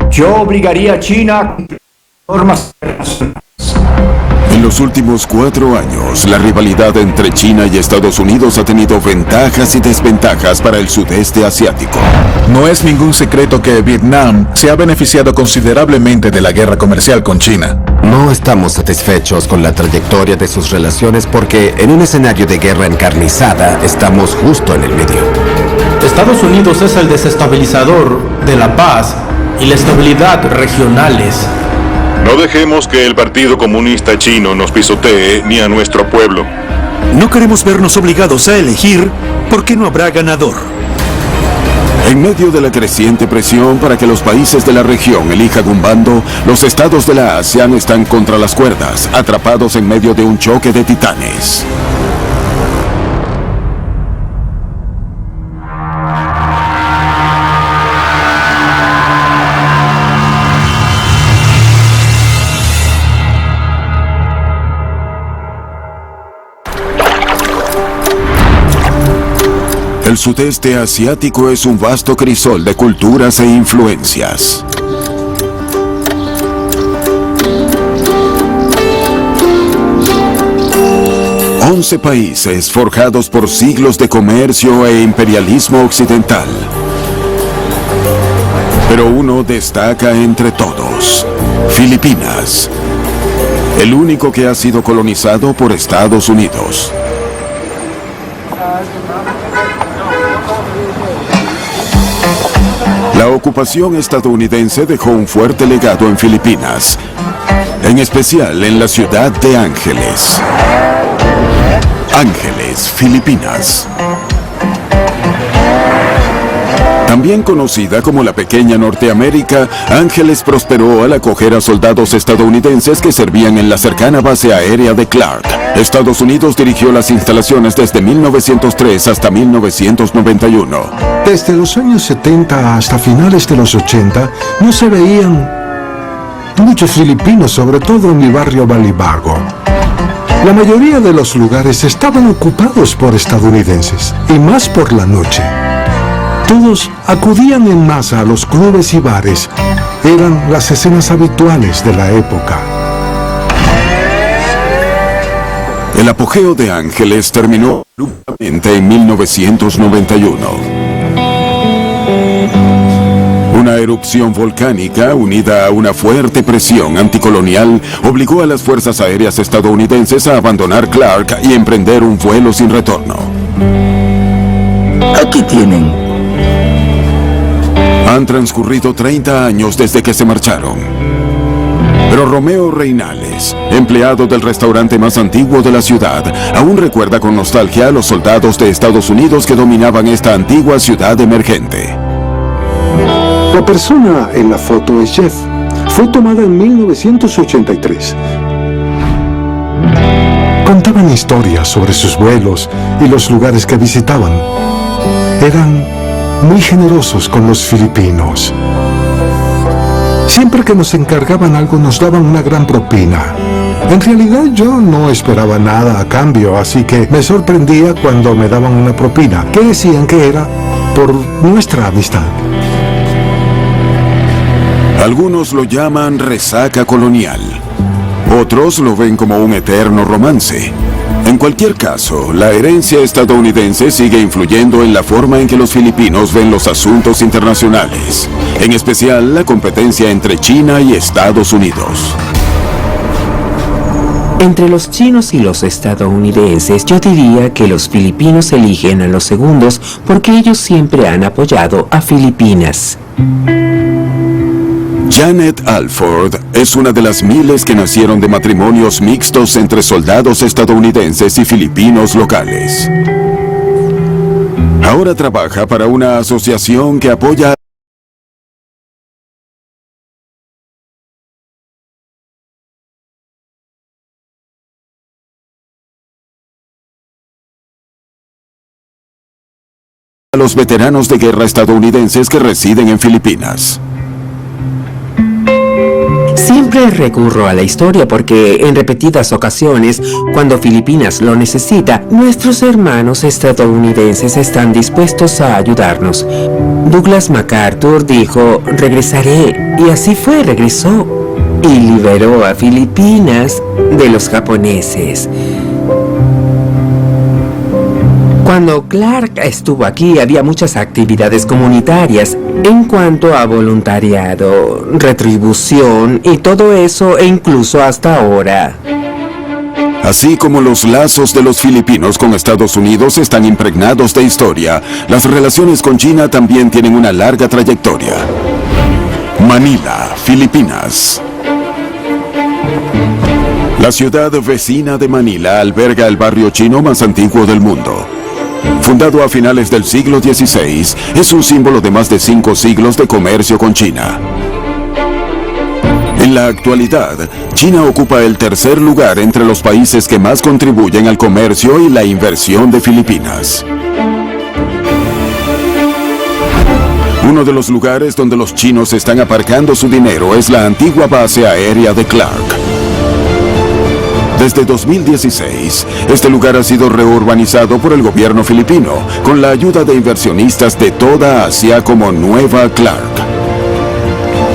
yo obligaría a China a cumplir normas internacionales. En los últimos 4 años, la rivalidad entre China y Estados Unidos ha tenido ventajas y desventajas para el sudeste asiático. No es ningún secreto que Vietnam se ha beneficiado considerablemente de la guerra comercial con China. No estamos satisfechos con la trayectoria de sus relaciones porque en un escenario de guerra encarnizada estamos justo en el medio. Estados Unidos es el desestabilizador de la paz y la estabilidad regionales. No dejemos que el Partido Comunista Chino nos pisotee ni a nuestro pueblo. No queremos vernos obligados a elegir porque no habrá ganador. En medio de la creciente presión para que los países de la región elijan un bando, los estados de la ASEAN están contra las cuerdas, atrapados en medio de un choque de titanes. El sudeste asiático es un vasto crisol de culturas e influencias. Once países forjados por siglos de comercio e imperialismo occidental. Pero uno destaca entre todos: Filipinas, el único que ha sido colonizado por Estados Unidos. La ocupación estadounidense dejó un fuerte legado en Filipinas, en especial en la ciudad de Ángeles. Ángeles, Filipinas. También conocida como la Pequeña Norteamérica, Ángeles prosperó al acoger a soldados estadounidenses que servían en la cercana base aérea de Clark. Estados Unidos dirigió las instalaciones desde 1903 hasta 1991. Desde los años 70 hasta finales de los 80, no se veían muchos filipinos, sobre todo en mi barrio Balibago. La mayoría de los lugares estaban ocupados por estadounidenses, y más por la noche. Todos acudían en masa a los clubes y bares. Eran las escenas habituales de la época. El apogeo de Ángeles terminó abruptamente en 1991. Una erupción volcánica, unida a una fuerte presión anticolonial, obligó a las fuerzas aéreas estadounidenses a abandonar Clark y emprender un vuelo sin retorno. Aquí tienen. Han transcurrido 30 años desde que se marcharon. Pero Romeo Reinales, empleado del restaurante más antiguo de la ciudad, aún recuerda con nostalgia a los soldados de Estados Unidos que dominaban esta antigua ciudad emergente. La persona en la foto es Jeff. Fue tomada en 1983. Contaban historias sobre sus vuelos y los lugares que visitaban. Eran muy generosos con los filipinos. Siempre que nos encargaban algo nos daban una gran propina. En realidad yo no esperaba nada a cambio, así que me sorprendía cuando me daban una propina, que decían que era por nuestra amistad. Algunos lo llaman resaca colonial. Otros lo ven como un eterno romance. En cualquier caso, la herencia estadounidense sigue influyendo en la forma en que los filipinos ven los asuntos internacionales, en especial la competencia entre China y Estados Unidos. Entre los chinos y los estadounidenses, yo diría que los filipinos eligen a los segundos porque ellos siempre han apoyado a Filipinas. Janet Alford es una de las miles que nacieron de matrimonios mixtos entre soldados estadounidenses y filipinos locales. Ahora trabaja para una asociación que apoya a los veteranos de guerra estadounidenses que residen en Filipinas. Siempre recurro a la historia porque en repetidas ocasiones, cuando Filipinas lo necesita, nuestros hermanos estadounidenses están dispuestos a ayudarnos. Douglas MacArthur dijo, regresaré, y así fue, regresó, y liberó a Filipinas de los japoneses. Cuando Clark estuvo aquí había muchas actividades comunitarias en cuanto a voluntariado, retribución y todo eso, e incluso hasta ahora. Así como los lazos de los filipinos con Estados Unidos están impregnados de historia, las relaciones con China también tienen una larga trayectoria. Manila, Filipinas. La ciudad vecina de Manila alberga el barrio chino más antiguo del mundo. Fundado a finales del siglo XVI, es un símbolo de más de 5 siglos de comercio con China. En la actualidad, China ocupa el tercer lugar entre los países que más contribuyen al comercio y la inversión de Filipinas. Uno de los lugares donde los chinos están aparcando su dinero es la antigua base aérea de Clark. Desde 2016, este lugar ha sido reurbanizado por el gobierno filipino, con la ayuda de inversionistas de toda Asia como Nueva Clark.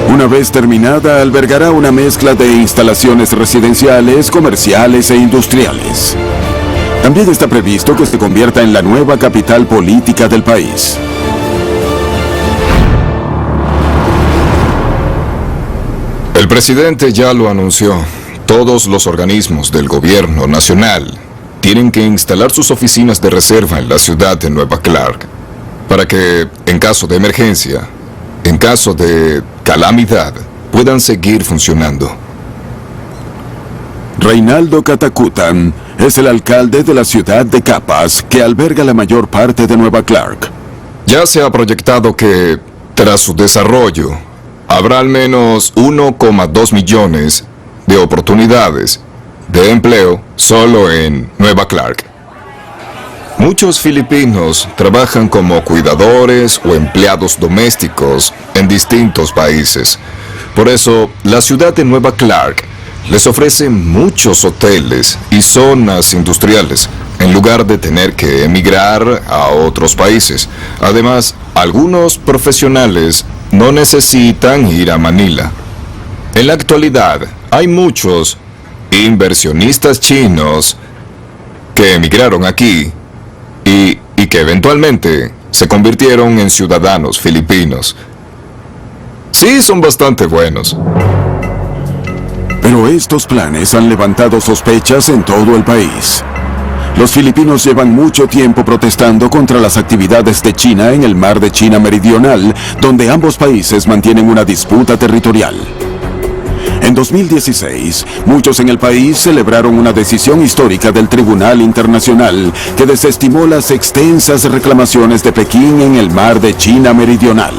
Una vez terminada, albergará una mezcla de instalaciones residenciales, comerciales e industriales. También está previsto que se convierta en la nueva capital política del país. El presidente ya lo anunció. Todos los organismos del gobierno nacional tienen que instalar sus oficinas de reserva en la ciudad de Nueva Clark para que, en caso de emergencia, en caso de calamidad, puedan seguir funcionando. Reinaldo Catacutan es el alcalde de la ciudad de Capas, que alberga la mayor parte de Nueva Clark. Ya se ha proyectado que, tras su desarrollo, habrá al menos 1,2 millones de oportunidades de empleo solo en Nueva Clark. Muchos filipinos trabajan como cuidadores o empleados domésticos en distintos países. Por eso, la ciudad de Nueva Clark les ofrece muchos hoteles y zonas industriales, en lugar de tener que emigrar a otros países. Además, algunos profesionales no necesitan ir a Manila. En la actualidad, hay muchos inversionistas chinos que emigraron aquí y que eventualmente se convirtieron en ciudadanos filipinos. Sí, son bastante buenos. Pero estos planes han levantado sospechas en todo el país. Los filipinos llevan mucho tiempo protestando contra las actividades de China en el mar de China Meridional, donde ambos países mantienen una disputa territorial. En 2016, muchos en el país celebraron una decisión histórica del Tribunal Internacional que desestimó las extensas reclamaciones de Pekín en el mar de China Meridional.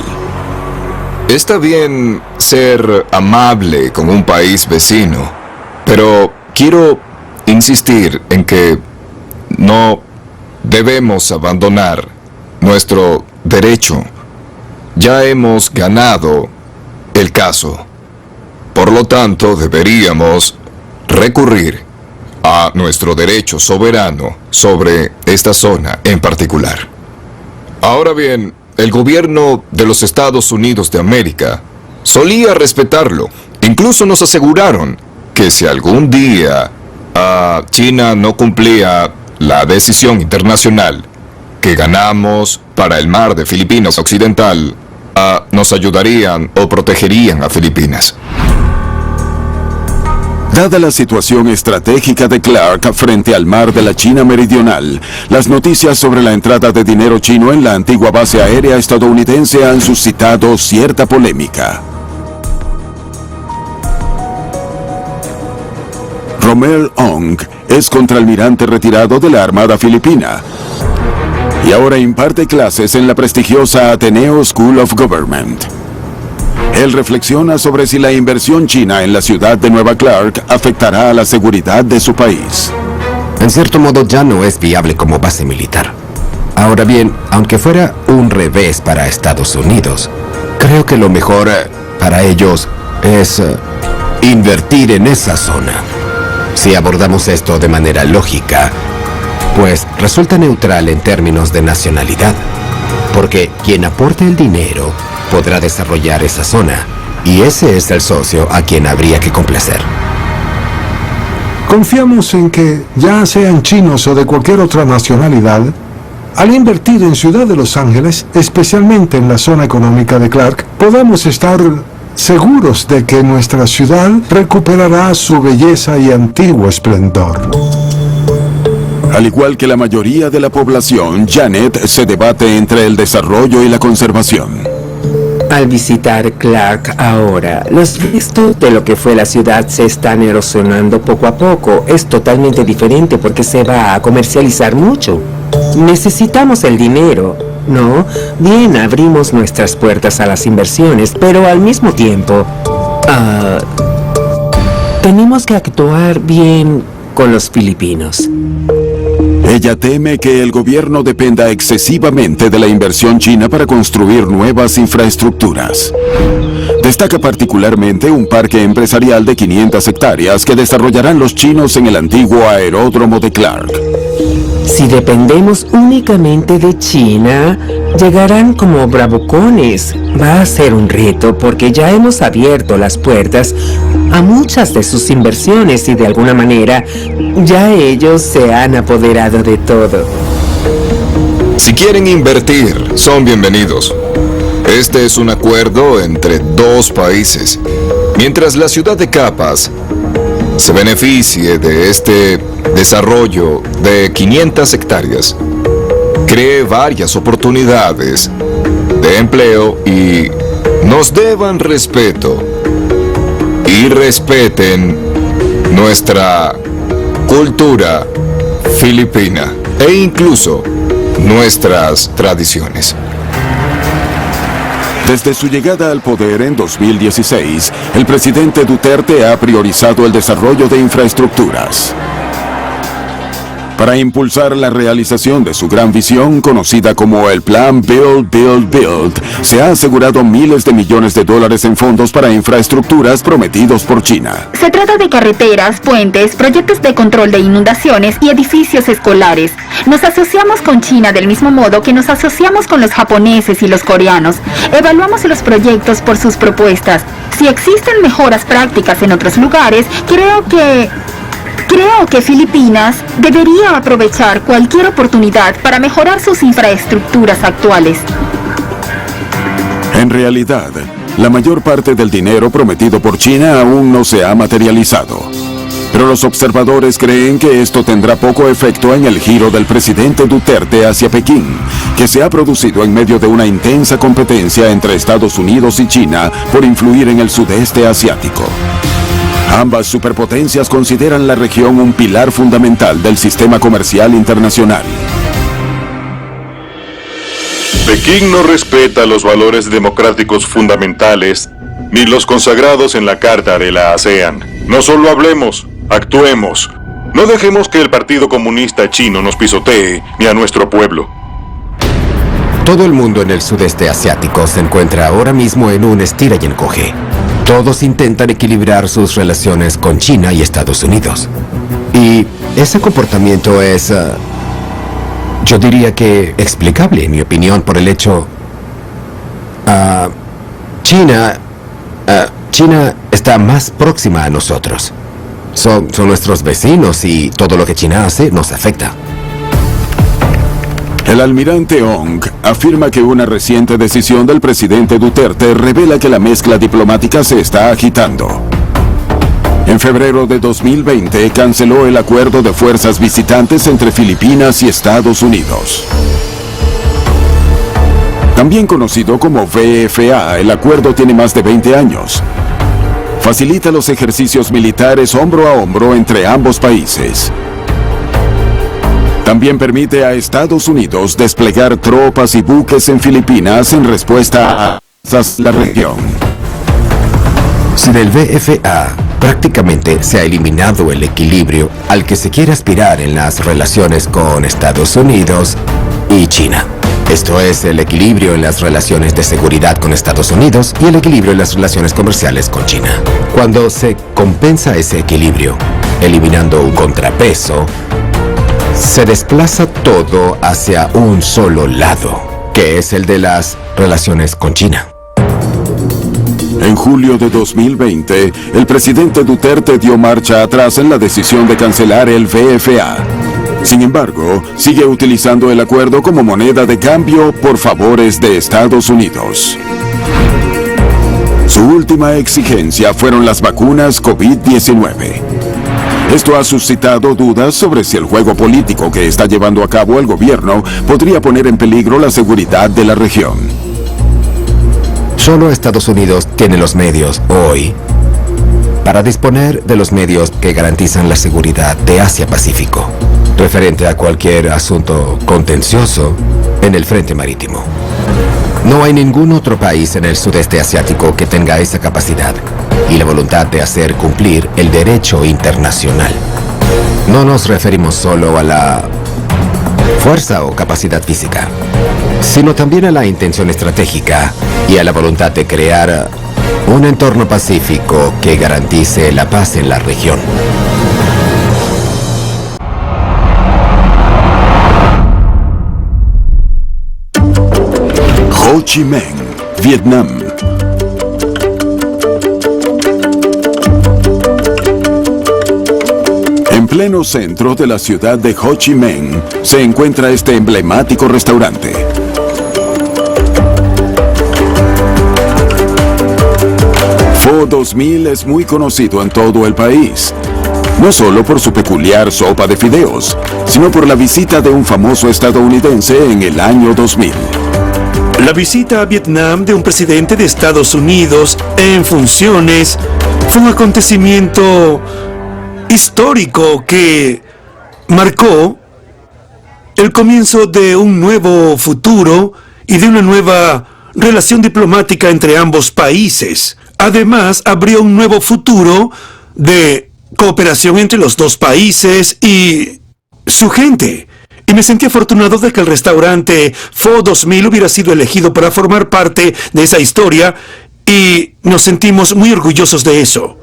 Está bien ser amable con un país vecino, pero quiero insistir en que no debemos abandonar nuestro derecho. Ya hemos ganado el caso. Por lo tanto, deberíamos recurrir a nuestro derecho soberano sobre esta zona en particular. Ahora bien, el gobierno de los Estados Unidos de América solía respetarlo. Incluso nos aseguraron que si algún día China no cumplía la decisión internacional que ganamos para el mar de Filipinas Occidental, nos ayudarían o protegerían a Filipinas. Dada la situación estratégica de Clark frente al mar de la China Meridional, las noticias sobre la entrada de dinero chino en la antigua base aérea estadounidense han suscitado cierta polémica. Romel Ong es contraalmirante retirado de la Armada Filipina y ahora imparte clases en la prestigiosa Ateneo School of Government. Él reflexiona sobre si la inversión china en la ciudad de Nueva Clark afectará a la seguridad de su país. En cierto modo ya no es viable como base militar. Ahora bien, aunque fuera un revés para Estados Unidos, creo que lo mejor para ellos es invertir en esa zona. Si abordamos esto de manera lógica, pues resulta neutral en términos de nacionalidad, porque quien aporte el dinero podrá desarrollar esa zona, y ese es el socio a quien habría que complacer. Confiamos en que, ya sean chinos o de cualquier otra nacionalidad, al invertir en Ciudad de Los Ángeles, especialmente en la zona económica de Clark, podamos estar seguros de que nuestra ciudad recuperará su belleza y antiguo esplendor. Al igual que la mayoría de la población, Janet se debate entre el desarrollo y la conservación. Al visitar Clark ahora, los restos de lo que fue la ciudad se están erosionando poco a poco. Es totalmente diferente porque se va a comercializar mucho. Necesitamos el dinero, ¿no? Bien, abrimos nuestras puertas a las inversiones, pero al mismo tiempo, tenemos que actuar bien con los filipinos. Ella teme que el gobierno dependa excesivamente de la inversión china para construir nuevas infraestructuras. Destaca particularmente un parque empresarial de 500 hectáreas que desarrollarán los chinos en el antiguo aeródromo de Clark. Si dependemos únicamente de China, llegarán como bravucones. Va a ser un reto porque ya hemos abierto las puertas a muchas de sus inversiones y de alguna manera ya ellos se han apoderado de todo. Si quieren invertir, son bienvenidos. Este es un acuerdo entre dos países. Mientras la ciudad de Capas se beneficie de este desarrollo de 500 hectáreas, cree varias oportunidades de empleo y nos deban respeto y respeten nuestra cultura filipina e incluso nuestras tradiciones. Desde su llegada al poder en 2016, el presidente Duterte ha priorizado el desarrollo de infraestructuras. Para impulsar la realización de su gran visión, conocida como el Plan Build, Build, Build, se ha asegurado miles de millones de dólares en fondos para infraestructuras prometidos por China. Se trata de carreteras, puentes, proyectos de control de inundaciones y edificios escolares. Nos asociamos con China del mismo modo que nos asociamos con los japoneses y los coreanos. Evaluamos los proyectos por sus propuestas. Si existen mejoras prácticas en otros lugares, creo que Filipinas debería aprovechar cualquier oportunidad para mejorar sus infraestructuras actuales. En realidad, la mayor parte del dinero prometido por China aún no se ha materializado. Pero los observadores creen que esto tendrá poco efecto en el giro del presidente Duterte hacia Pekín, que se ha producido en medio de una intensa competencia entre Estados Unidos y China por influir en el sudeste asiático. Ambas superpotencias consideran la región un pilar fundamental del sistema comercial internacional. Pekín no respeta los valores democráticos fundamentales ni los consagrados en la Carta de la ASEAN. No solo hablemos, actuemos. No dejemos que el Partido Comunista Chino nos pisotee ni a nuestro pueblo. Todo el mundo en el sudeste asiático se encuentra ahora mismo en un estira y encoge. Todos intentan equilibrar sus relaciones con China y Estados Unidos. Y ese comportamiento es, yo diría que explicable, en mi opinión, por el hecho... China está más próxima a nosotros. Son nuestros vecinos y todo lo que China hace nos afecta. El almirante Ong afirma que una reciente decisión del presidente Duterte revela que la mezcla diplomática se está agitando. En febrero de 2020 canceló el acuerdo de fuerzas visitantes entre Filipinas y Estados Unidos. También conocido como VFA, el acuerdo tiene más de 20 años. Facilita los ejercicios militares hombro a hombro entre ambos países. También permite a Estados Unidos desplegar tropas y buques en Filipinas en respuesta a la región. Si del VFA prácticamente se ha eliminado el equilibrio al que se quiere aspirar en las relaciones con Estados Unidos y China. Esto es el equilibrio en las relaciones de seguridad con Estados Unidos y el equilibrio en las relaciones comerciales con China. Cuando se compensa ese equilibrio, eliminando un contrapeso, se desplaza todo hacia un solo lado, que es el de las relaciones con China. En julio de 2020, el presidente Duterte dio marcha atrás en la decisión de cancelar el VFA. Sin embargo, sigue utilizando el acuerdo como moneda de cambio por favores de Estados Unidos. Su última exigencia fueron las vacunas COVID-19. Esto ha suscitado dudas sobre si el juego político que está llevando a cabo el gobierno podría poner en peligro la seguridad de la región. Solo Estados Unidos tiene los medios hoy para disponer de los medios que garantizan la seguridad de Asia-Pacífico, referente a cualquier asunto contencioso en el frente marítimo. No hay ningún otro país en el sudeste asiático que tenga esa capacidad y la voluntad de hacer cumplir el derecho internacional. No nos referimos solo a la fuerza o capacidad física, sino también a la intención estratégica y a la voluntad de crear un entorno pacífico que garantice la paz en la región. Ho Chi Minh, Vietnam. En pleno centro de la ciudad de Ho Chi Minh se encuentra este emblemático restaurante. Pho 2000 es muy conocido en todo el país, no solo por su peculiar sopa de fideos, sino por la visita de un famoso estadounidense en el año 2000. La visita a Vietnam de un presidente de Estados Unidos en funciones fue un acontecimiento histórico que marcó el comienzo de un nuevo futuro y de una nueva relación diplomática entre ambos países. Además, abrió un nuevo futuro de cooperación entre los dos países y su gente. Y me sentí afortunado de que el restaurante Pho 2000 hubiera sido elegido para formar parte de esa historia y nos sentimos muy orgullosos de eso.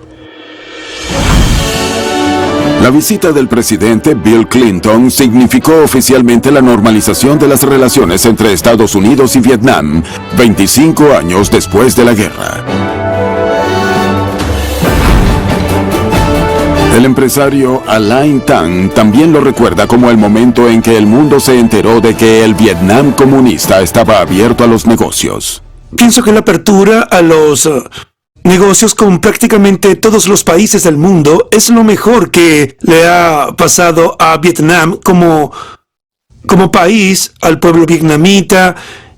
La visita del presidente Bill Clinton significó oficialmente la normalización de las relaciones entre Estados Unidos y Vietnam, 25 años después de la guerra. El empresario Alain Tan también lo recuerda como el momento en que el mundo se enteró de que el Vietnam comunista estaba abierto a los negocios. Pienso que la apertura a los negocios con prácticamente todos los países del mundo es lo mejor que le ha pasado a Vietnam como país, al pueblo vietnamita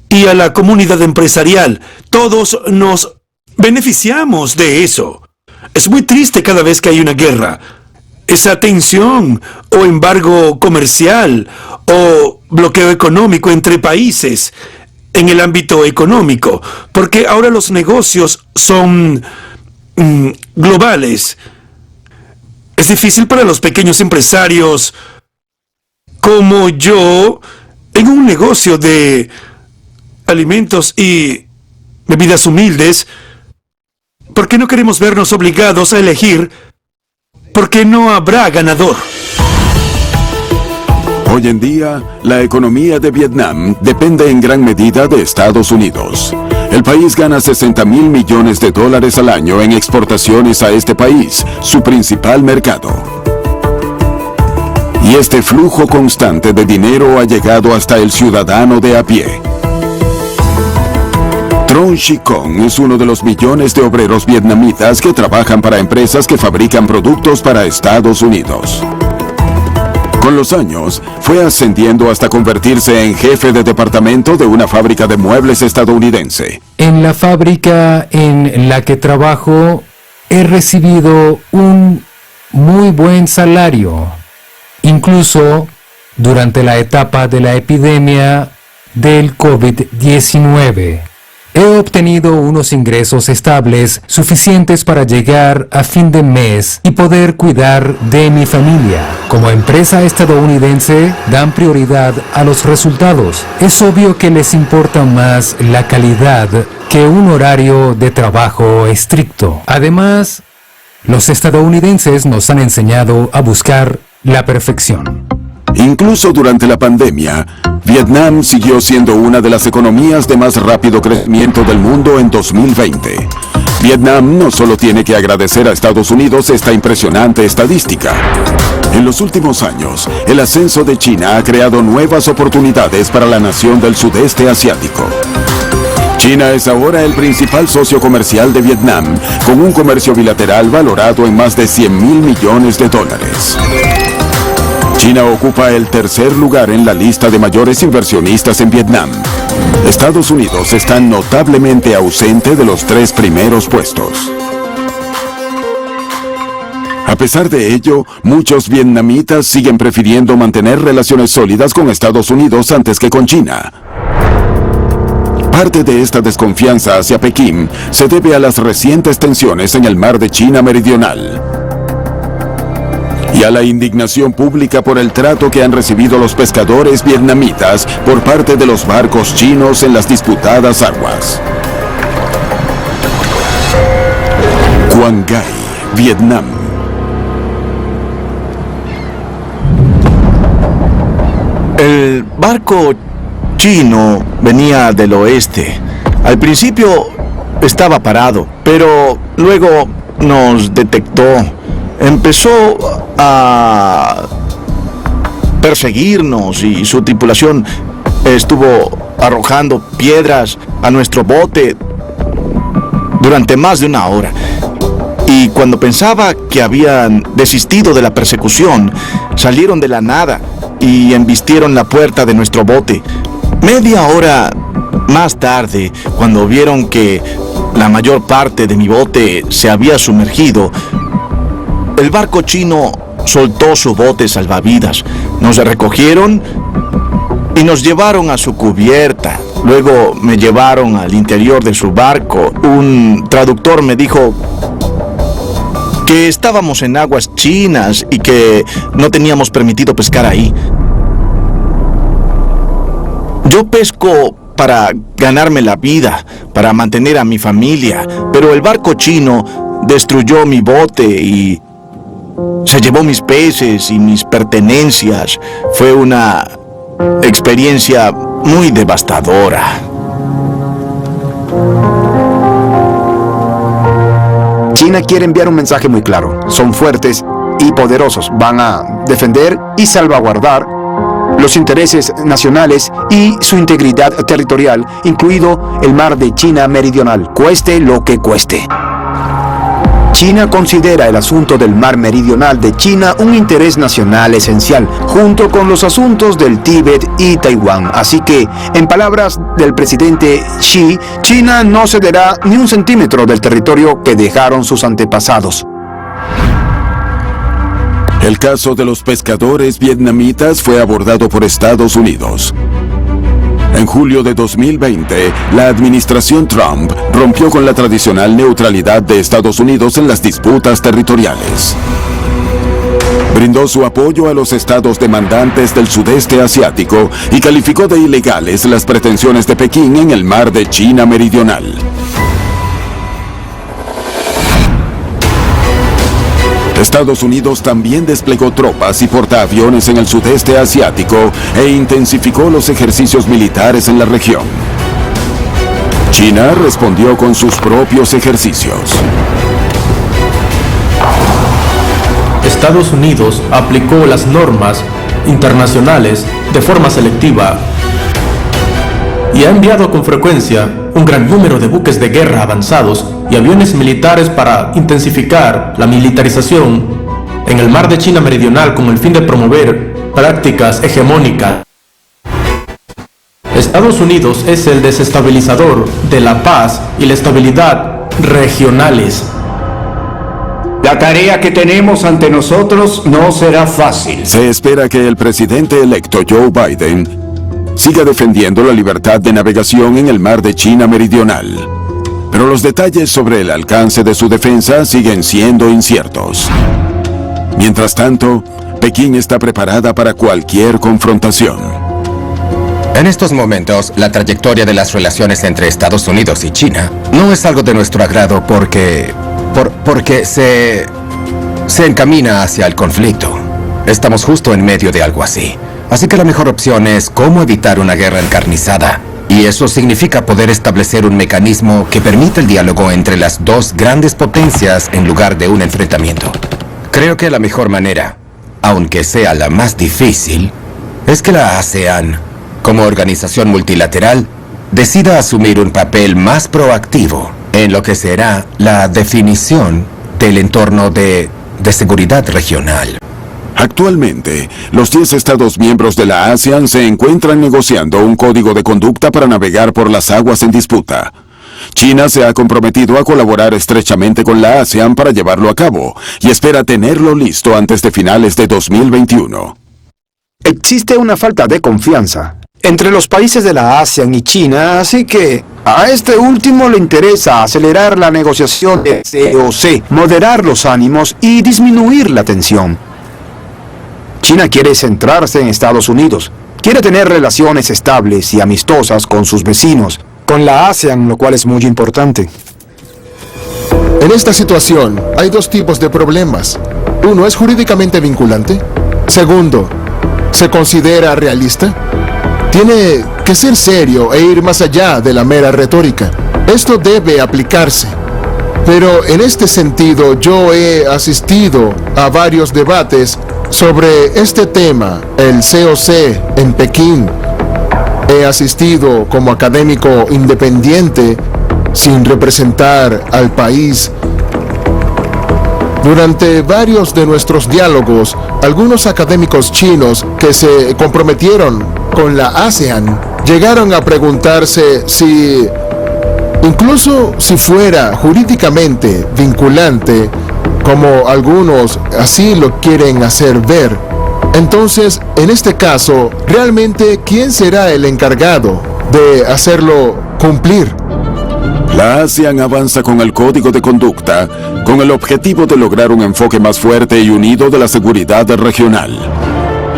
y a la comunidad empresarial. Todos nos beneficiamos de eso. Es muy triste cada vez que hay una guerra. Esa tensión o embargo comercial o bloqueo económico entre países en el ámbito económico, porque ahora los negocios son globales. Es difícil para los pequeños empresarios como yo en un negocio de alimentos y bebidas humildes. ¿Por qué no queremos vernos obligados a elegir? Porque no habrá ganador. Hoy en día, la economía de Vietnam depende en gran medida de Estados Unidos. El país gana $60,000 millones al año en exportaciones a este país, su principal mercado. Y este flujo constante de dinero ha llegado hasta el ciudadano de a pie. Tron Chi Kong es uno de los millones de obreros vietnamitas que trabajan para empresas que fabrican productos para Estados Unidos. Con los años, fue ascendiendo hasta convertirse en jefe de departamento de una fábrica de muebles estadounidense. En la fábrica en la que trabajo, he recibido un muy buen salario. Incluso durante la etapa de la epidemia del COVID-19. he obtenido unos ingresos estables suficientes para llegar a fin de mes y poder cuidar de mi familia. Como empresa estadounidense, dan prioridad a los resultados. Es obvio que les importa más la calidad que un horario de trabajo estricto. Además, los estadounidenses nos han enseñado a buscar la perfección. Incluso durante la pandemia, Vietnam siguió siendo una de las economías de más rápido crecimiento del mundo en 2020. Vietnam no solo tiene que agradecer a Estados Unidos esta impresionante estadística. En los últimos años, el ascenso de China ha creado nuevas oportunidades para la nación del sudeste asiático. China es ahora el principal socio comercial de Vietnam, con un comercio bilateral valorado en más de $100 mil millones. China ocupa el tercer lugar en la lista de mayores inversionistas en Vietnam. Estados Unidos está notablemente ausente de los 3 primeros puestos. A pesar de ello, muchos vietnamitas siguen prefiriendo mantener relaciones sólidas con Estados Unidos antes que con China. Parte de esta desconfianza hacia Pekín se debe a las recientes tensiones en el mar de China Meridional y a la indignación pública por el trato que han recibido los pescadores vietnamitas por parte de los barcos chinos en las disputadas aguas. Quang Ngai, Vietnam. El barco chino venía del oeste. Al principio estaba parado, pero luego nos detectó. Empezó a perseguirnos y su tripulación estuvo arrojando piedras a nuestro bote durante más de 1 hora. Y cuando pensaba que habían desistido de la persecución, salieron de la nada y embistieron la puerta de nuestro bote. Media hora más tarde, cuando vieron que la mayor parte de mi bote se había sumergido, el barco chino soltó su bote salvavidas. Nos recogieron y nos llevaron a su cubierta. Luego me llevaron al interior de su barco. Un traductor me dijo que estábamos en aguas chinas y que no teníamos permitido pescar ahí. Yo pesco para ganarme la vida, para mantener a mi familia, pero el barco chino destruyó mi bote y se llevó mis peces y mis pertenencias. Fue una experiencia muy devastadora. China quiere enviar un mensaje muy claro. Son fuertes y poderosos. Van a defender y salvaguardar los intereses nacionales y su integridad territorial, incluido el mar de China Meridional, cueste lo que cueste. China considera el asunto del mar meridional de China un interés nacional esencial, junto con los asuntos del Tíbet y Taiwán. Así que, en palabras del presidente Xi, China no cederá ni 1 centímetro del territorio que dejaron sus antepasados. El caso de los pescadores vietnamitas fue abordado por Estados Unidos. En julio de 2020, la administración Trump rompió con la tradicional neutralidad de Estados Unidos en las disputas territoriales. Brindó su apoyo a los estados demandantes del sudeste asiático y calificó de ilegales las pretensiones de Pekín en el mar de China Meridional. Estados Unidos también desplegó tropas y portaaviones en el sudeste asiático e intensificó los ejercicios militares en la región. China respondió con sus propios ejercicios. Estados Unidos aplicó las normas internacionales de forma selectiva y ha enviado con frecuencia un gran número de buques de guerra avanzados y aviones militares para intensificar la militarización en el mar de China Meridional con el fin de promover prácticas hegemónicas. Estados Unidos es el desestabilizador de la paz y la estabilidad regionales. La tarea que tenemos ante nosotros no será fácil. Se espera que el presidente electo Joe Biden siga defendiendo la libertad de navegación en el mar de China Meridional. Pero los detalles sobre el alcance de su defensa siguen siendo inciertos. Mientras tanto, Pekín está preparada para cualquier confrontación. En estos momentos, la trayectoria de las relaciones entre Estados Unidos y China no es algo de nuestro agrado porque se encamina hacia el conflicto. Estamos justo en medio de algo así. Así que la mejor opción es cómo evitar una guerra encarnizada. Y eso significa poder establecer un mecanismo que permita el diálogo entre las dos grandes potencias en lugar de un enfrentamiento. Creo que la mejor manera, aunque sea la más difícil, es que la ASEAN, como organización multilateral, decida asumir un papel más proactivo en lo que será la definición del entorno de seguridad regional. Actualmente, los 10 Estados miembros de la ASEAN se encuentran negociando un código de conducta para navegar por las aguas en disputa. China se ha comprometido a colaborar estrechamente con la ASEAN para llevarlo a cabo y espera tenerlo listo antes de finales de 2021. Existe una falta de confianza entre los países de la ASEAN y China, así que a este último le interesa acelerar la negociación de COC, moderar los ánimos y disminuir la tensión. China quiere centrarse en Estados Unidos, quiere tener relaciones estables y amistosas con sus vecinos, con la ASEAN, lo cual es muy importante. En esta situación hay dos tipos de problemas. Uno es jurídicamente vinculante. Segundo, ¿se considera realista? Tiene que ser serio e ir más allá de la mera retórica. Esto debe aplicarse. Pero en este sentido yo he asistido a varios debates sobre este tema, el COC en Pekín. He asistido como académico independiente, sin representar al país. Durante varios de nuestros diálogos, algunos académicos chinos que se comprometieron con la ASEAN llegaron a preguntarse si, incluso si fuera jurídicamente vinculante, como algunos así lo quieren hacer ver, entonces, en este caso, realmente, ¿quién será el encargado de hacerlo cumplir? La ASEAN avanza con el código de conducta con el objetivo de lograr un enfoque más fuerte y unido de la seguridad regional.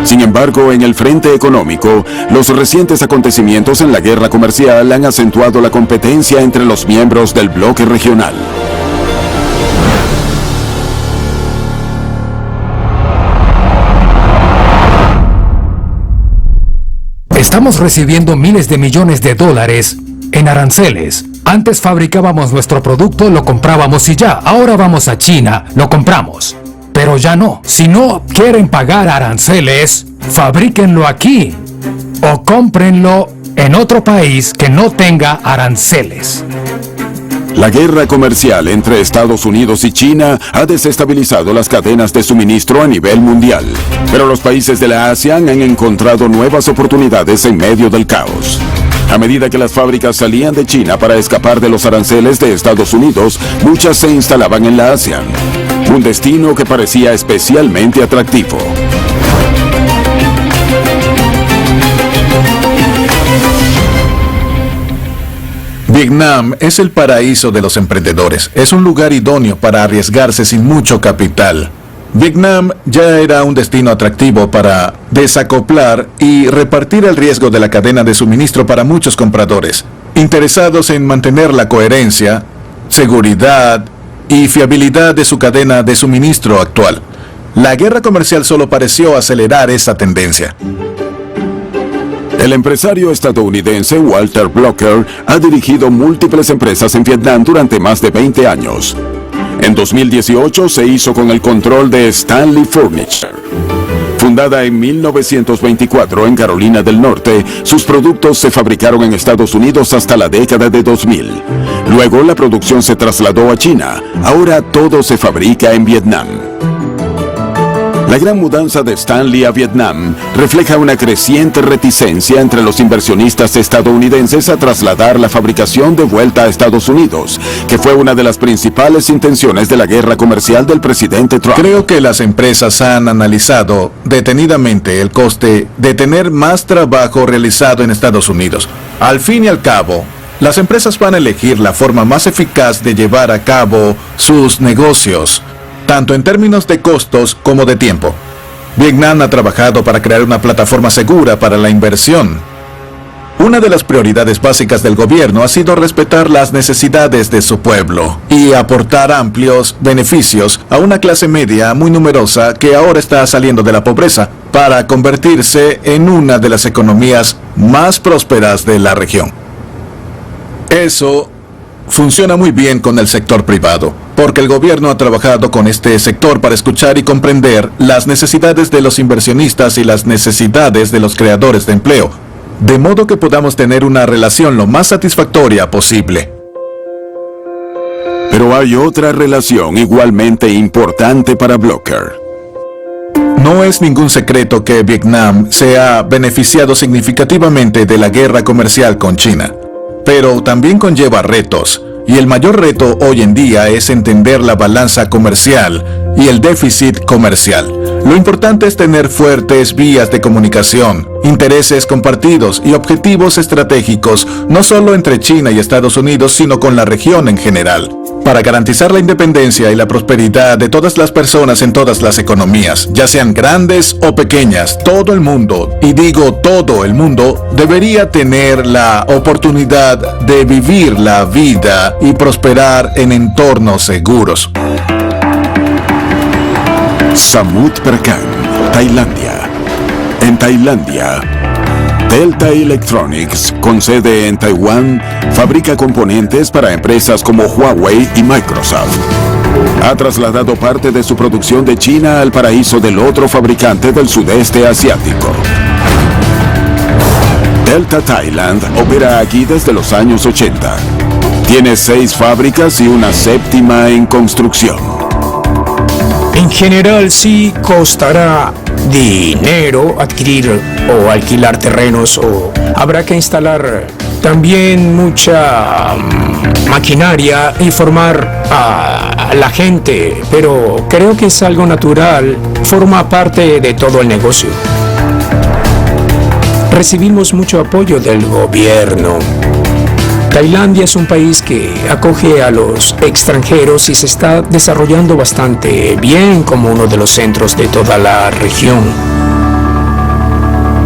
Sin embargo, en el frente económico, los recientes acontecimientos en la guerra comercial han acentuado la competencia entre los miembros del bloque regional. Estamos recibiendo miles de millones de dólares en aranceles. Antes fabricábamos nuestro producto, lo comprábamos y ya. Ahora vamos a China, lo compramos. Pero ya no. Si no quieren pagar aranceles, fabríquenlo aquí. O cómprenlo en otro país que no tenga aranceles. La guerra comercial entre Estados Unidos y China ha desestabilizado las cadenas de suministro a nivel mundial. Pero los países de la ASEAN han encontrado nuevas oportunidades en medio del caos. A medida que las fábricas salían de China para escapar de los aranceles de Estados Unidos, muchas se instalaban en la ASEAN. Un destino que parecía especialmente atractivo. Vietnam es el paraíso de los emprendedores. Es un lugar idóneo para arriesgarse sin mucho capital. Vietnam ya era un destino atractivo para desacoplar y repartir el riesgo de la cadena de suministro para muchos compradores, interesados en mantener la coherencia, seguridad y fiabilidad de su cadena de suministro actual. La guerra comercial solo pareció acelerar esa tendencia. El empresario estadounidense Walter Blocker ha dirigido múltiples empresas en Vietnam durante más de 20 años. En 2018 se hizo con el control de Stanley Furniture. Fundada en 1924 en Carolina del Norte, sus productos se fabricaron en Estados Unidos hasta la década de 2000. Luego la producción se trasladó a China. Ahora todo se fabrica en Vietnam. La gran mudanza de Stanley a Vietnam refleja una creciente reticencia entre los inversionistas estadounidenses a trasladar la fabricación de vuelta a Estados Unidos, que fue una de las principales intenciones de la guerra comercial del presidente Trump. Creo que las empresas han analizado detenidamente el coste de tener más trabajo realizado en Estados Unidos. Al fin y al cabo, las empresas van a elegir la forma más eficaz de llevar a cabo sus negocios, tanto en términos de costos como de tiempo. Vietnam ha trabajado para crear una plataforma segura para la inversión. Una de las prioridades básicas del gobierno ha sido respetar las necesidades de su pueblo y aportar amplios beneficios a una clase media muy numerosa que ahora está saliendo de la pobreza para convertirse en una de las economías más prósperas de la región. Eso funciona muy bien con el sector privado, porque el gobierno ha trabajado con este sector para escuchar y comprender las necesidades de los inversionistas y las necesidades de los creadores de empleo, de modo que podamos tener una relación lo más satisfactoria posible. Pero hay otra relación igualmente importante para Blocker. No es ningún secreto que Vietnam se ha beneficiado significativamente de la guerra comercial con China, pero también conlleva retos, y el mayor reto hoy en día es entender la balanza comercial y el déficit comercial. Lo importante es tener fuertes vías de comunicación, intereses compartidos y objetivos estratégicos, no solo entre China y Estados Unidos, sino con la región en general, para garantizar la independencia y la prosperidad de todas las personas en todas las economías, ya sean grandes o pequeñas. Todo el mundo, y digo todo el mundo, debería tener la oportunidad de vivir la vida y prosperar en entornos seguros. Samut Prakan, Tailandia. En Tailandia, Delta Electronics, con sede en Taiwán, fabrica componentes para empresas como Huawei y Microsoft. Ha trasladado parte de su producción de China al paraíso del otro fabricante del sudeste asiático. Delta Thailand opera aquí desde los años 80. Tiene 6 fábricas y una 7ª en construcción. En general sí costará dinero adquirir o alquilar terrenos, o habrá que instalar también mucha maquinaria y formar a la gente, pero creo que es algo natural, forma parte de todo el negocio. Recibimos mucho apoyo del gobierno. Tailandia es un país que acoge a los extranjeros y se está desarrollando bastante bien como uno de los centros de toda la región.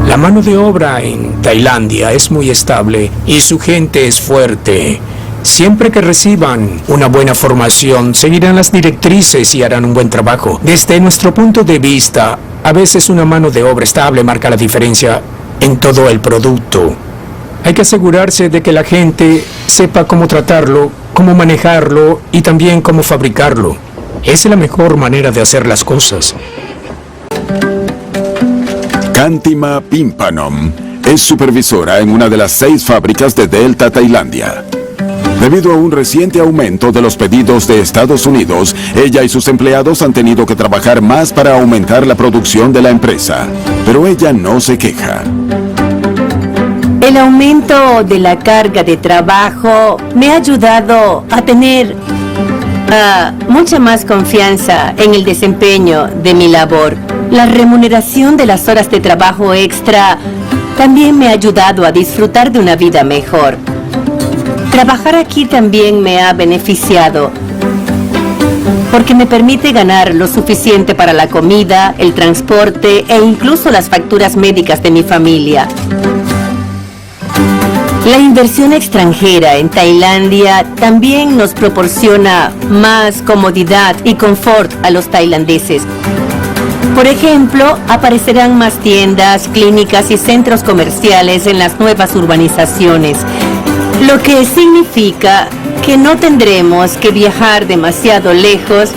La mano de obra en Tailandia es muy estable y su gente es fuerte. Siempre que reciban una buena formación, seguirán las directrices y harán un buen trabajo. Desde nuestro punto de vista, a veces una mano de obra estable marca la diferencia en todo el producto. Hay que asegurarse de que la gente sepa cómo tratarlo, cómo manejarlo y también cómo fabricarlo. Esa es la mejor manera de hacer las cosas. Kantima Pimpanom es supervisora en una de las 6 fábricas de Delta Tailandia. Debido a un reciente aumento de los pedidos de Estados Unidos, ella y sus empleados han tenido que trabajar más para aumentar la producción de la empresa. Pero ella no se queja. El aumento de la carga de trabajo me ha ayudado a tener mucha más confianza en el desempeño de mi labor. La remuneración de las horas de trabajo extra también me ha ayudado a disfrutar de una vida mejor. Trabajar aquí también me ha beneficiado, porque me permite ganar lo suficiente para la comida, el transporte e incluso las facturas médicas de mi familia. La inversión extranjera en Tailandia también nos proporciona más comodidad y confort a los tailandeses. Por ejemplo, aparecerán más tiendas, clínicas y centros comerciales en las nuevas urbanizaciones, lo que significa que no tendremos que viajar demasiado lejos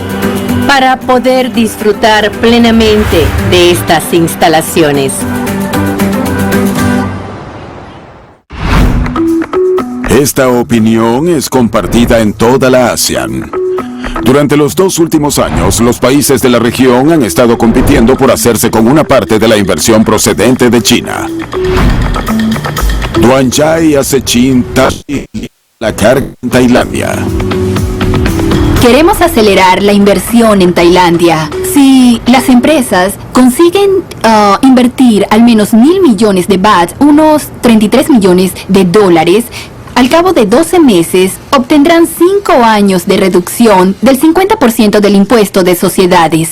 para poder disfrutar plenamente de estas instalaciones. Esta opinión es compartida en toda la ASEAN. Durante los 2 últimos años, los países de la región han estado compitiendo por hacerse con una parte de la inversión procedente de China. Duanjai hace Chinta la carga en Tailandia. Queremos acelerar la inversión en Tailandia. Si las empresas consiguen invertir al menos 1.000 millones de baht, unos 33 millones de dólares, al cabo de 12 meses obtendrán 5 años de reducción del 50% del impuesto de sociedades.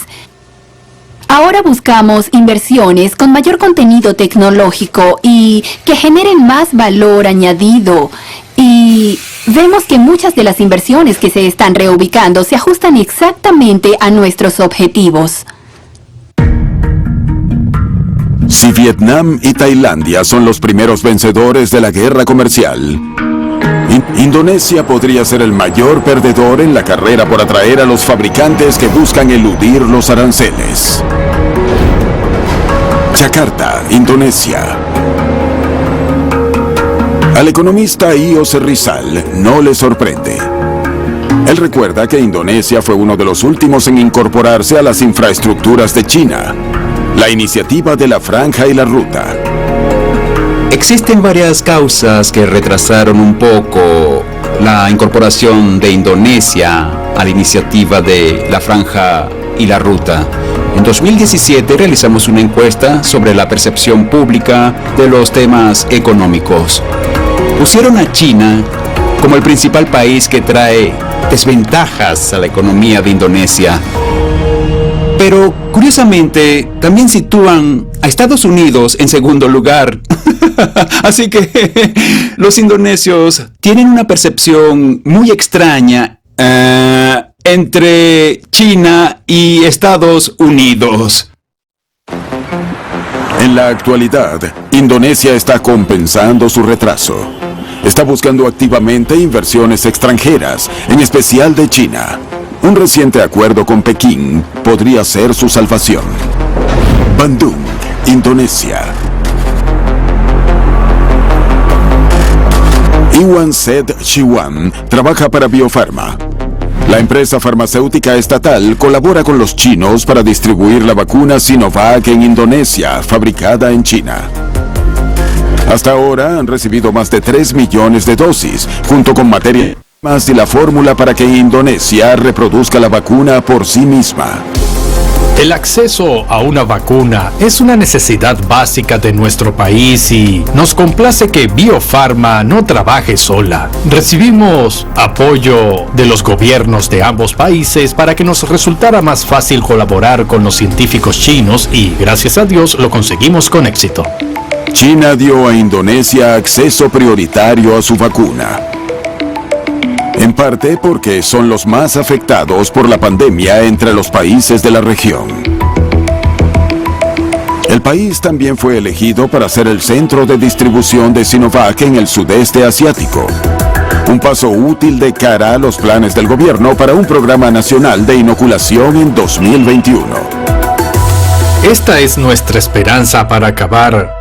Ahora buscamos inversiones con mayor contenido tecnológico y que generen más valor añadido. Y vemos que muchas de las inversiones que se están reubicando se ajustan exactamente a nuestros objetivos. Si Vietnam y Tailandia son los primeros vencedores de la guerra comercial, Indonesia podría ser el mayor perdedor en la carrera por atraer a los fabricantes que buscan eludir los aranceles. Yakarta, Indonesia. Al economista Iose Rizal no le sorprende. Él recuerda que Indonesia fue uno de los últimos en incorporarse a las infraestructuras de China, la iniciativa de la Franja y la Ruta. Existen varias causas que retrasaron un poco la incorporación de Indonesia a la iniciativa de la Franja y la Ruta. En 2017 realizamos una encuesta sobre la percepción pública de los temas económicos. Pusieron a China como el principal país que trae desventajas a la economía de Indonesia. Pero, curiosamente, también sitúan a Estados Unidos en segundo lugar. Así que los indonesios tienen una percepción muy extraña entre China y Estados Unidos. En la actualidad, Indonesia está compensando su retraso. Está buscando activamente inversiones extranjeras, en especial de China. Un reciente acuerdo con Pekín podría ser su salvación. Bandung, Indonesia. Iwan Sed Chiwan trabaja para Biofarma. La empresa farmacéutica estatal colabora con los chinos para distribuir la vacuna Sinovac en Indonesia, fabricada en China. Hasta ahora han recibido más de 3 millones de dosis, junto con materias primas y la fórmula para que Indonesia reproduzca la vacuna por sí misma. El acceso a una vacuna es una necesidad básica de nuestro país y nos complace que Biofarma no trabaje sola. Recibimos apoyo de los gobiernos de ambos países para que nos resultara más fácil colaborar con los científicos chinos y, gracias a Dios, lo conseguimos con éxito. China dio a Indonesia acceso prioritario a su vacuna. En parte porque son los más afectados por la pandemia entre los países de la región. El país también fue elegido para ser el centro de distribución de Sinovac en el sudeste asiático. Un paso útil de cara a los planes del gobierno para un programa nacional de inoculación en 2021. Esta es nuestra esperanza para acabar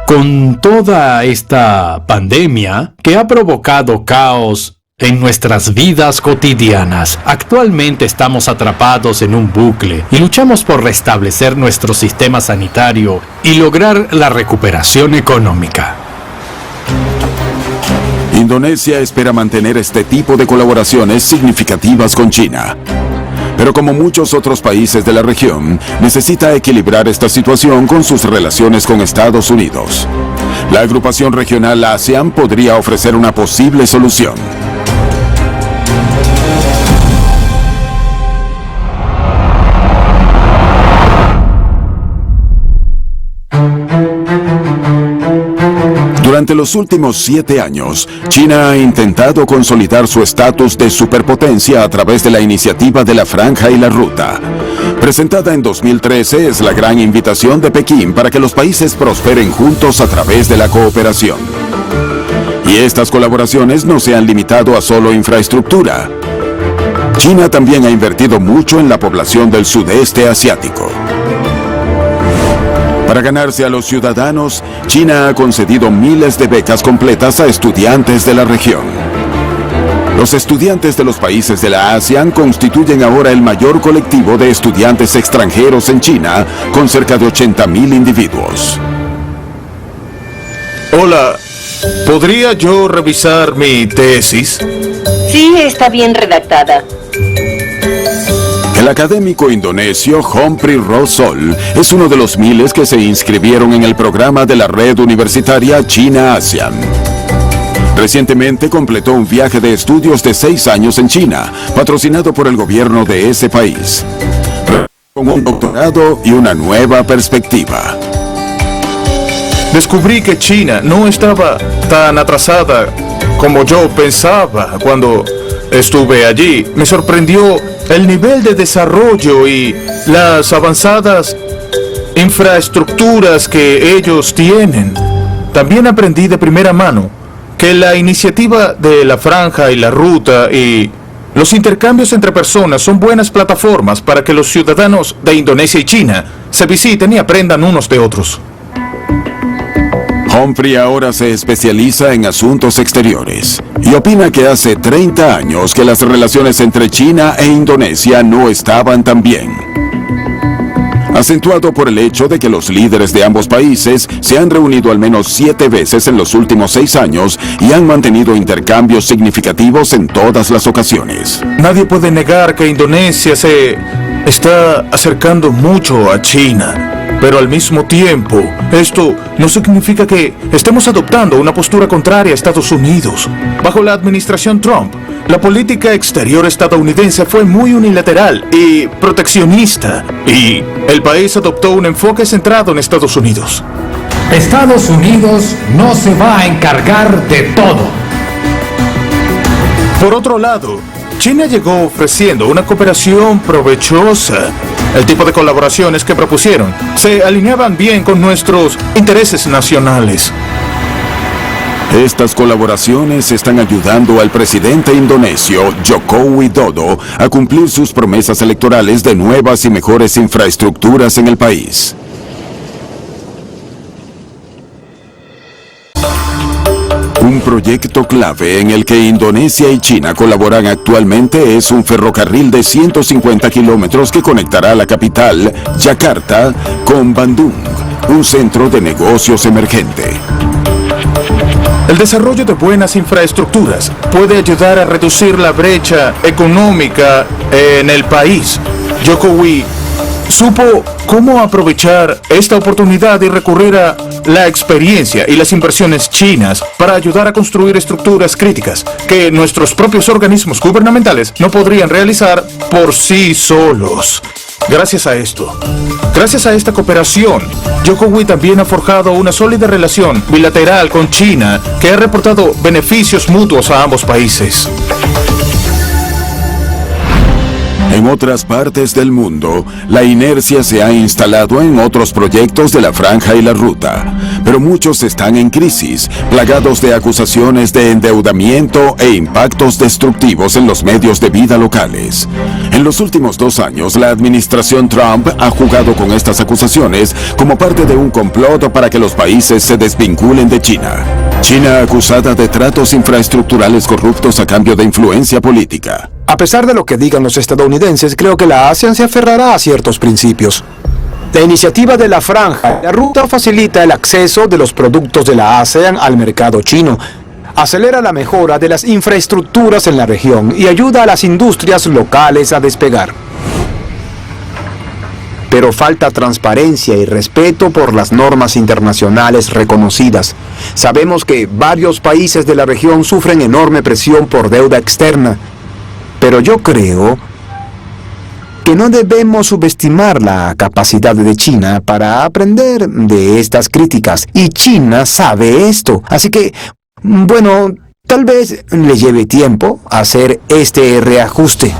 con toda esta pandemia que ha provocado caos en nuestras vidas cotidianas. Actualmente estamos atrapados en un bucle y luchamos por restablecer nuestro sistema sanitario y lograr la recuperación económica. Indonesia espera mantener este tipo de colaboraciones significativas con China. Pero como muchos otros países de la región, necesita equilibrar esta situación con sus relaciones con Estados Unidos. La agrupación regional ASEAN podría ofrecer una posible solución. Durante los últimos 7 años, China ha intentado consolidar su estatus de superpotencia a través de la iniciativa de la Franja y la Ruta. Presentada en 2013, es la gran invitación de Pekín para que los países prosperen juntos a través de la cooperación. Y estas colaboraciones no se han limitado a solo infraestructura. China también ha invertido mucho en la población del sudeste asiático. Para ganarse a los ciudadanos, China ha concedido miles de becas completas a estudiantes de la región. Los estudiantes de los países de la ASEAN constituyen ahora el mayor colectivo de estudiantes extranjeros en China, con cerca de 80.000 individuos. Hola, ¿podría yo revisar mi tesis? Sí, está bien redactada. El académico indonesio Humphrey Rosol es uno de los miles que se inscribieron en el programa de la red universitaria China-ASEAN. Recientemente completó un viaje de estudios de 6 años en China, patrocinado por el gobierno de ese país, con un doctorado y una nueva perspectiva. Descubrí que China no estaba tan atrasada como yo pensaba cuando estuve allí. Me sorprendió el nivel de desarrollo y las avanzadas infraestructuras que ellos tienen. También aprendí de primera mano que la iniciativa de la Franja y la Ruta y los intercambios entre personas son buenas plataformas para que los ciudadanos de Indonesia y China se visiten y aprendan unos de otros. Humphrey ahora se especializa en asuntos exteriores y opina que hace 30 años que las relaciones entre China e Indonesia no estaban tan bien, acentuado por el hecho de que los líderes de ambos países se han reunido al menos 7 veces en los últimos 6 años y han mantenido intercambios significativos en todas las ocasiones. Nadie puede negar que Indonesia se está acercando mucho a China. Pero al mismo tiempo, esto no significa que estemos adoptando una postura contraria a Estados Unidos. Bajo la administración Trump, la política exterior estadounidense fue muy unilateral y proteccionista, y el país adoptó un enfoque centrado en Estados Unidos. Estados Unidos no se va a encargar de todo. Por otro lado, China llegó ofreciendo una cooperación provechosa. El tipo de colaboraciones que propusieron se alineaban bien con nuestros intereses nacionales. Estas colaboraciones están ayudando al presidente indonesio Joko Widodo a cumplir sus promesas electorales de nuevas y mejores infraestructuras en el país. Un proyecto clave en el que Indonesia y China colaboran actualmente es un ferrocarril de 150 kilómetros que conectará la capital, Yakarta, con Bandung, un centro de negocios emergente. El desarrollo de buenas infraestructuras puede ayudar a reducir la brecha económica en el país. Jokowi supo cómo aprovechar esta oportunidad y recurrir a la experiencia y las inversiones chinas para ayudar a construir estructuras críticas que nuestros propios organismos gubernamentales no podrían realizar por sí solos. Gracias a esto, gracias a esta cooperación, Jokowi también ha forjado una sólida relación bilateral con China que ha reportado beneficios mutuos a ambos países. En otras partes del mundo, la inercia se ha instalado en otros proyectos de la Franja y la Ruta, pero muchos están en crisis, plagados de acusaciones de endeudamiento e impactos destructivos en los medios de vida locales. En los últimos 2 años, la administración Trump ha jugado con estas acusaciones como parte de un complot para que los países se desvinculen de China. China acusada de tratos infraestructurales corruptos a cambio de influencia política. A pesar de lo que digan los estadounidenses, creo que la ASEAN se aferrará a ciertos principios. La iniciativa de la Franja y la Ruta facilita el acceso de los productos de la ASEAN al mercado chino, acelera la mejora de las infraestructuras en la región y ayuda a las industrias locales a despegar. Pero falta transparencia y respeto por las normas internacionales reconocidas. Sabemos que varios países de la región sufren enorme presión por deuda externa. Pero yo creo que no debemos subestimar la capacidad de China para aprender de estas críticas. Y China sabe esto. Así que, bueno, tal vez le lleve tiempo hacer este reajuste.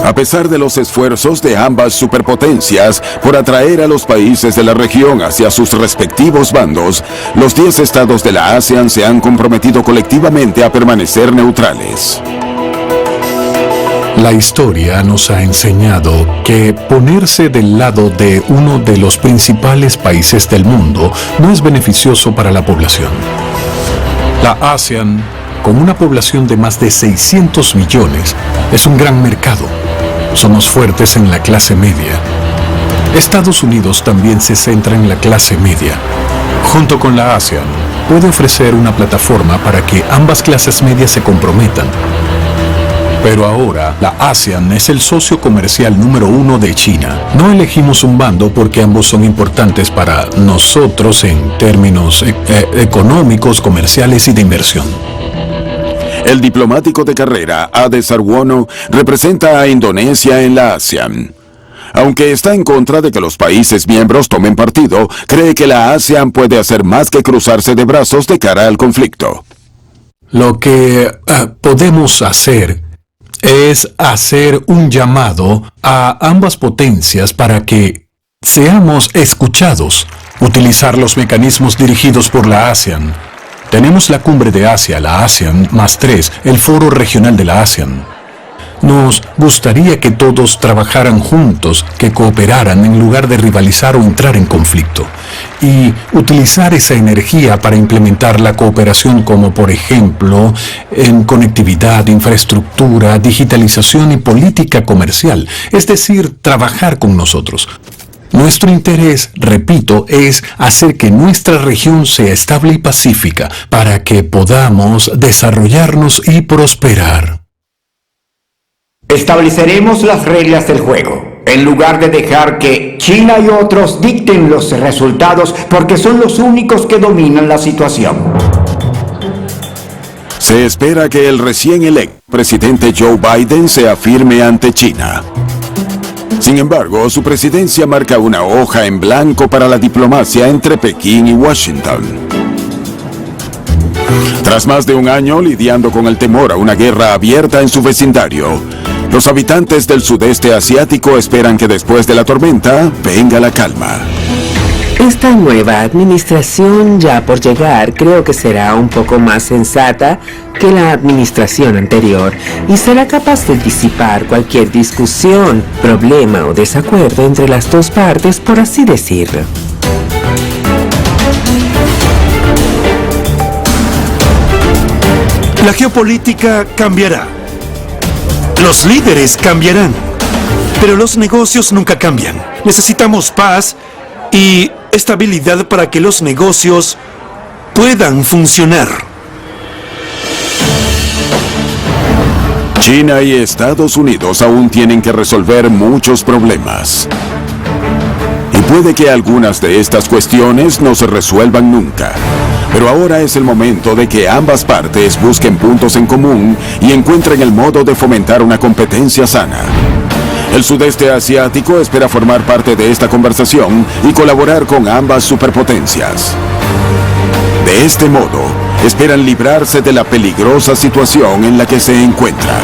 A pesar de los esfuerzos de ambas superpotencias por atraer a los países de la región hacia sus respectivos bandos, los 10 estados de la ASEAN se han comprometido colectivamente a permanecer neutrales. La historia nos ha enseñado que ponerse del lado de uno de los principales países del mundo no es beneficioso para la población. La ASEAN con una población de más de 600 millones, es un gran mercado. Somos fuertes en la clase media. Estados Unidos también se centra en la clase media. Junto con la ASEAN, puede ofrecer una plataforma para que ambas clases medias se comprometan. Pero ahora, la ASEAN es el socio comercial número 1 de China. No elegimos un bando porque ambos son importantes para nosotros en términos económicos, comerciales y de inversión. El diplomático de carrera, Ade Sarwono, representa a Indonesia en la ASEAN. Aunque está en contra de que los países miembros tomen partido, cree que la ASEAN puede hacer más que cruzarse de brazos de cara al conflicto. Lo que podemos hacer es hacer un llamado a ambas potencias para que seamos escuchados, utilizar los mecanismos dirigidos por la ASEAN. Tenemos la cumbre de Asia, la ASEAN +3, el foro regional de la ASEAN. Nos gustaría que todos trabajaran juntos, que cooperaran en lugar de rivalizar o entrar en conflicto. Y utilizar esa energía para implementar la cooperación como, por ejemplo, en conectividad, infraestructura, digitalización y política comercial. Es decir, trabajar con nosotros. Nuestro interés, repito, es hacer que nuestra región sea estable y pacífica para que podamos desarrollarnos y prosperar. Estableceremos las reglas del juego, en lugar de dejar que China y otros dicten los resultados porque son los únicos que dominan la situación. Se espera que el recién electo presidente Joe Biden se afirme ante China. Sin embargo, su presidencia marca una hoja en blanco para la diplomacia entre Pekín y Washington. Tras más de un año lidiando con el temor a una guerra abierta en su vecindario, los habitantes del sudeste asiático esperan que después de la tormenta venga la calma. Esta nueva administración ya por llegar creo que será un poco más sensata que la administración anterior y será capaz de disipar cualquier discusión, problema o desacuerdo entre las dos partes, por así decirlo. La geopolítica cambiará. Los líderes cambiarán. Pero los negocios nunca cambian. Necesitamos paz y estabilidad para que los negocios puedan funcionar. China y Estados Unidos aún tienen que resolver muchos problemas. Y puede que algunas de estas cuestiones no se resuelvan nunca. Pero ahora es el momento de que ambas partes busquen puntos en común y encuentren el modo de fomentar una competencia sana. El sudeste asiático espera formar parte de esta conversación y colaborar con ambas superpotencias. De este modo, esperan librarse de la peligrosa situación en la que se encuentran.